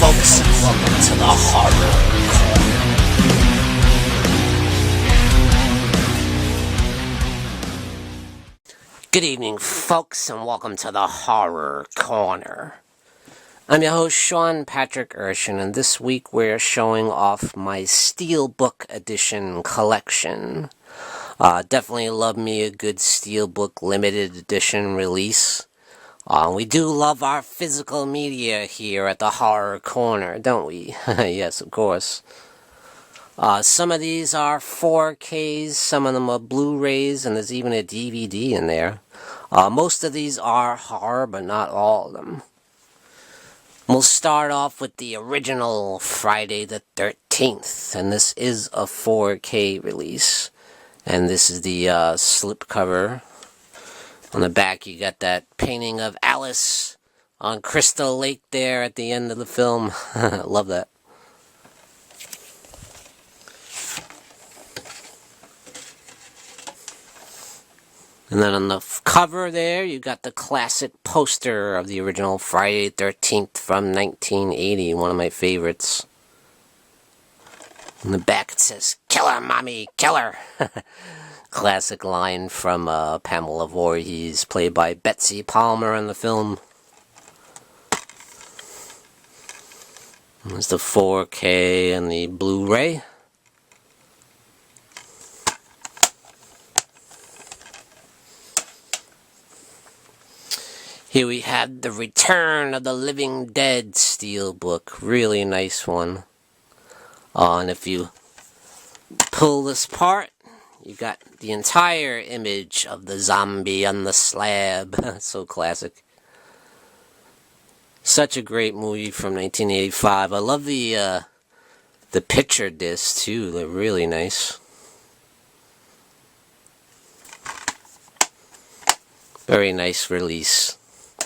folks, and welcome to the Horror Corner. Good evening, folks, and welcome to the Horror Corner. I'm your host, Sean Patrick Urshan, and this week we're showing off my Steelbook edition collection. Definitely love me a good Steelbook limited edition release. We do love our physical media here at the Horror Corner, don't we? Yes, of course. Some of these are 4Ks, some of them are Blu-rays, and there's even a DVD in there. Most of these are horror, but not all of them. We'll start off with the original Friday the 13th, and this is a 4K release. And this is the slipcover. On the back, you got that painting of Alice on Crystal Lake there at the end of the film. Love that. And then on the cover there, you got the classic poster of the original Friday the 13th from 1980, one of my favorites. On the back, it says, "Kill her, mommy, kill her." Classic line from Pamela Voorhees, played by Betsy Palmer in the film. There's the 4K and the Blu-ray. Here we have the Return of the Living Dead Steelbook. Really nice one. And if you pull this part, you got the entire image of the zombie on the slab. So classic. Such a great movie from 1985. I love the picture discs too. They're really nice. Very nice release.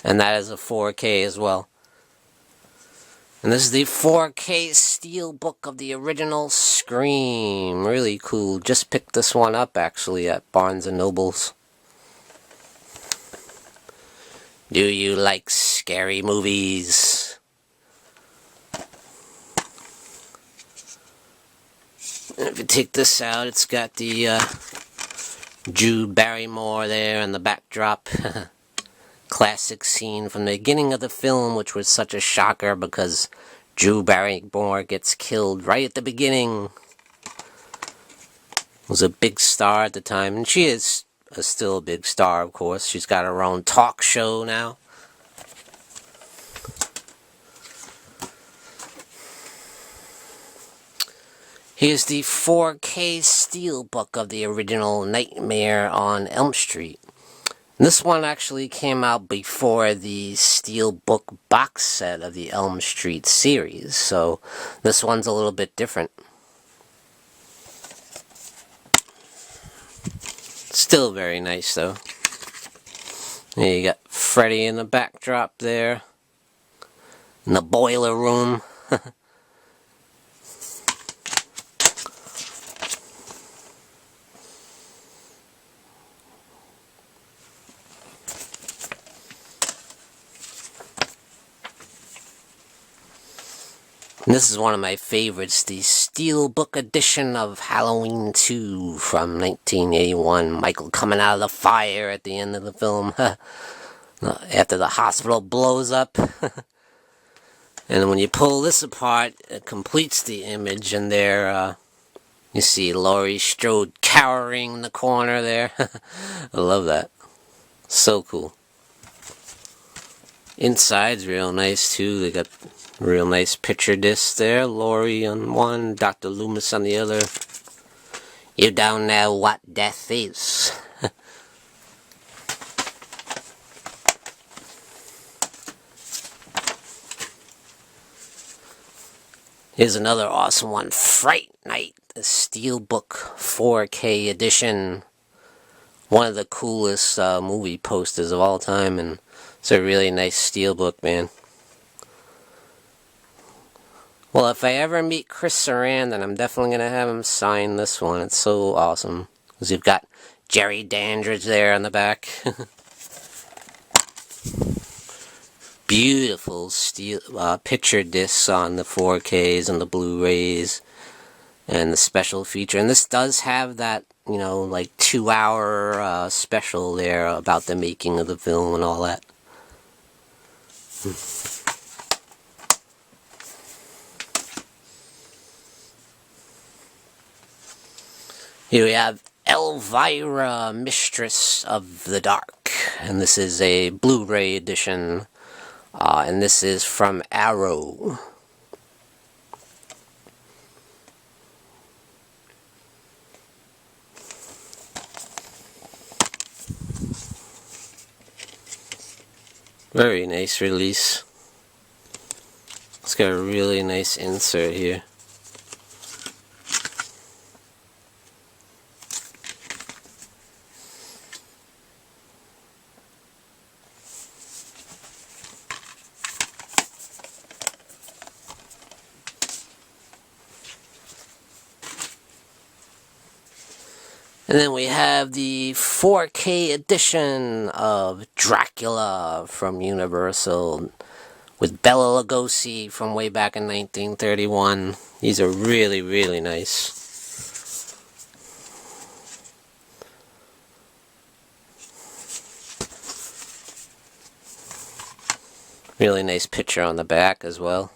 And that is a 4K as well. And this is the 4K Steelbook of the original Scream. Really cool. Just picked this one up, actually, at Barnes & Noble's. Do you like scary movies? And if you take this out, it's got the Drew Barrymore there in the backdrop. Classic scene from the beginning of the film, which was such a shocker because Drew Barrymore gets killed right at the beginning. Was a big star at the time, and she is still a big star, of course. She's got her own talk show now. Here's the 4K Steelbook of the original Nightmare on Elm Street. This one actually came out before the Steelbook box set of the Elm Street series, so this one's a little bit different. Still very nice, though. There you got Freddy in the backdrop there, in the boiler room. And this is one of my favorites, the Steelbook edition of Halloween 2 from 1981. Michael coming out of the fire at the end of the film. After the hospital blows up. And when you pull this apart, it completes the image, and there you see Laurie Strode cowering in the corner there. I love that. So cool. Inside's real nice too. They got real nice picture discs there. Laurie on one, Dr. Loomis on the other. You don't know what death is. Here's another awesome one. Fright Night, the Steelbook 4K edition. One of the coolest movie posters of all time, and it's a really nice Steelbook, man. Well, if I ever meet Chris Sarandon, I'm definitely going to have him sign this one. It's so awesome. Because you've got Jerry Dandridge there on the back. beautiful steel picture discs on the 4Ks and the Blu-rays and the special feature. And this does have that, you know, like 2-hour special there about the making of the film and all that. Here we have Elvira, Mistress of the Dark, and this is a Blu-ray edition, and this is from Arrow. Very nice release. It's got a really nice insert here. And then we have the 4K edition of Dracula from Universal with Bela Lugosi from way back in 1931. These are really, really nice. Really nice picture on the back as well.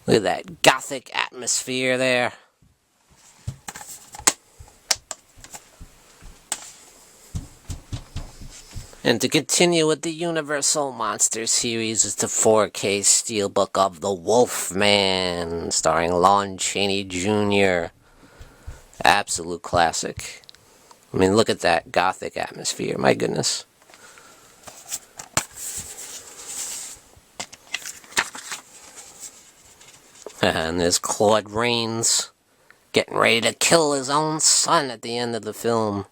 Look at that gothic atmosphere there. And to continue with the Universal Monster series is the 4K Steelbook of The Wolfman, starring Lon Chaney Jr. Absolute classic. I mean, look at that gothic atmosphere, my goodness. And there's Claude Rains getting ready to kill his own son at the end of the film.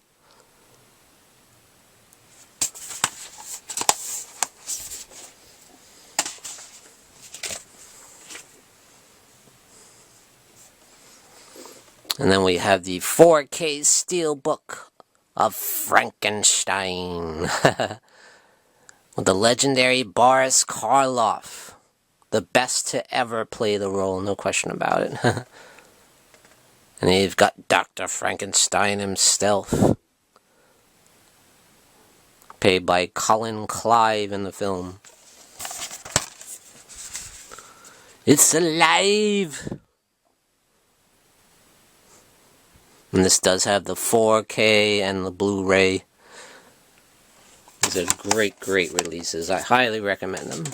And then we have the 4K Steelbook of Frankenstein with the legendary Boris Karloff, the best to ever play the role, no question about it. And then you've got Dr. Frankenstein himself, played by Colin Clive in the film. It's alive! And this does have the 4K and the Blu-ray. These are great, great releases. I highly recommend them.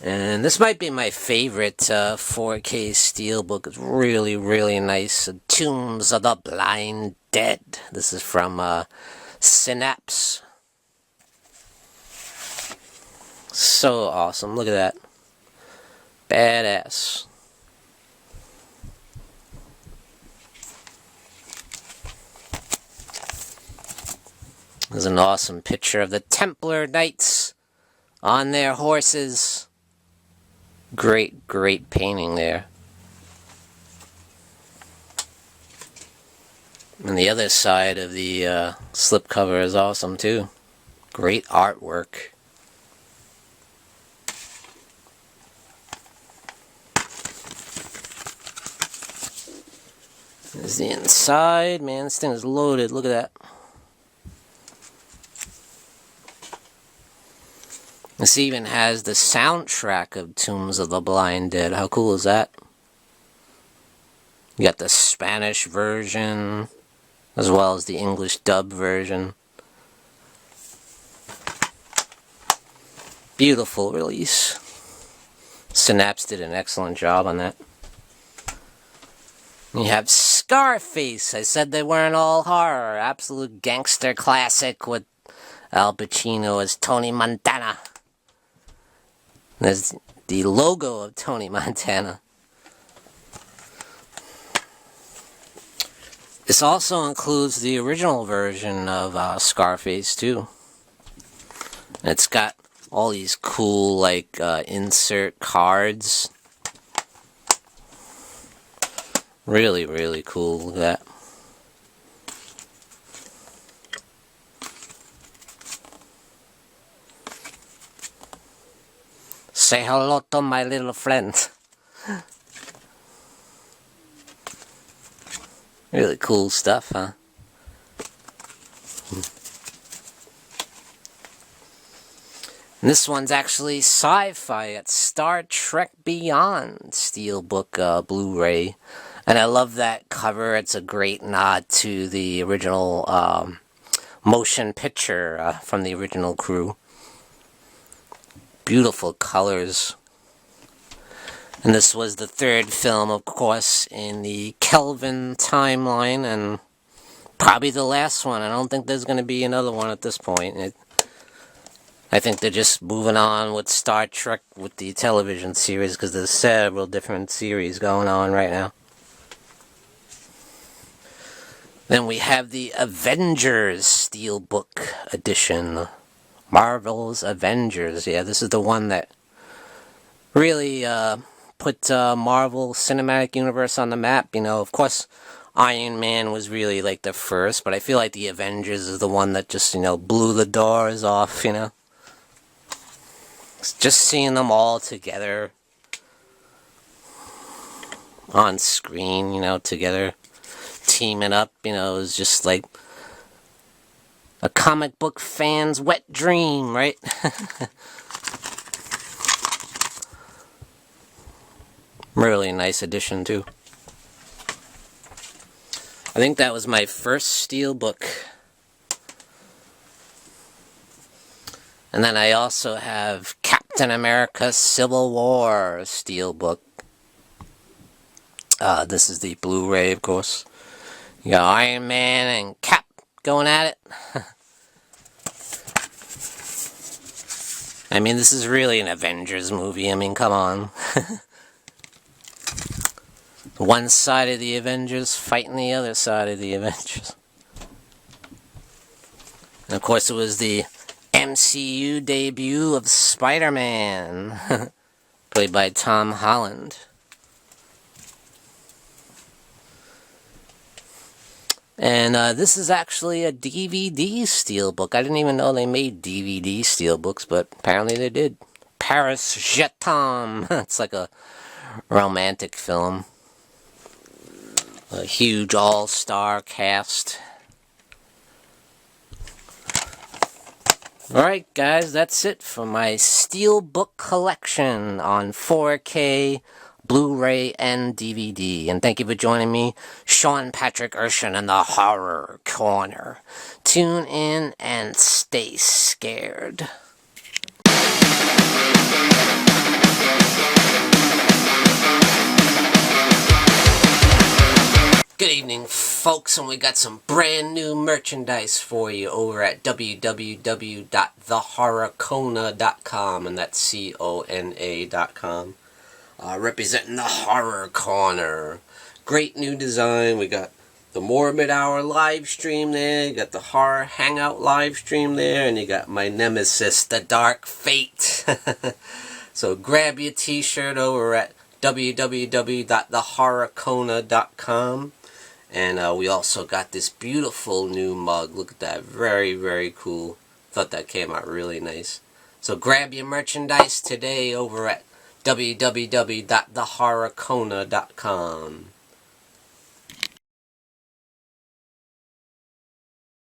And this might be my favorite 4K Steelbook. It's really, really nice. Tombs of the Blind Dead. This is from Synapse. So awesome. Look at that. Badass. There's an awesome picture of the Templar Knights on their horses. Great, great painting there. And the other side of the slipcover is awesome too. Great artwork. There's the inside. Man, this thing is loaded. Look at that. This even has the soundtrack of Tombs of the Blind Dead. How cool is that? You got the Spanish version, as well as the English dub version. Beautiful release. Synapse did an excellent job on that. You have Scarface. I said they weren't all horror. Absolute gangster classic with Al Pacino as Tony Montana. There's the logo of Tony Montana. This also includes the original version of Scarface, too. And it's got all these cool, like, insert cards. Really, really cool. Look at that. Say hello to my little friend. Really cool stuff, huh? And this one's actually sci-fi. It's Star Trek Beyond Steelbook Blu-ray. And I love that cover. It's a great nod to the original motion picture from the original crew. Beautiful colors. And this was the third film, of course, in the Kelvin timeline, and probably the last one. I don't think there's going to be another one at this point. I think they're just moving on with Star Trek with the television series, because there's several different series going on right now. Then we have the Avengers Steelbook edition. Marvel's Avengers. Yeah, this is the one that really put Marvel Cinematic Universe on the map. You know, of course, Iron Man was really like the first, but I feel like the Avengers is the one that just, you know, blew the doors off, you know. Just seeing them all together on screen, you know, together, teaming up, you know, is just like a comic book fan's wet dream, right? Really nice edition, too. I think that was my first Steelbook. And then I also have Captain America Civil War Steelbook. This is the Blu-ray, of course. You got Iron Man and Cap going at it. I mean, this is really an Avengers movie. I mean, come on. One side of the Avengers fighting the other side of the Avengers. And of course, it was the MCU debut of Spider-Man, played by Tom Holland. And this is actually a DVD Steelbook. I didn't even know they made DVD Steelbooks, but apparently they did. Paris Je t'aime. It's like a romantic film. A huge all-star cast. Alright guys, that's it for my Steelbook collection on 4K, Blu-ray, and DVD. And thank you for joining me, Sean Patrick Urshan, in the Horror Corner. Tune in and stay scared. Good evening, folks, and we got some brand new merchandise for you over at www.thehorrorcona.com, and that's CONA.com. Representing the Horror Corner. Great new design. We got the Morbid Hour live stream there, you got the Horror Hangout live stream there, and you got my nemesis, the Dark Fate. So grab your t-shirt over at www.thehorrorcona.com. And we also got this beautiful new mug. Look at that. Very, very cool. Thought that came out really nice. So grab your merchandise today over at www.thehorrorcona.com.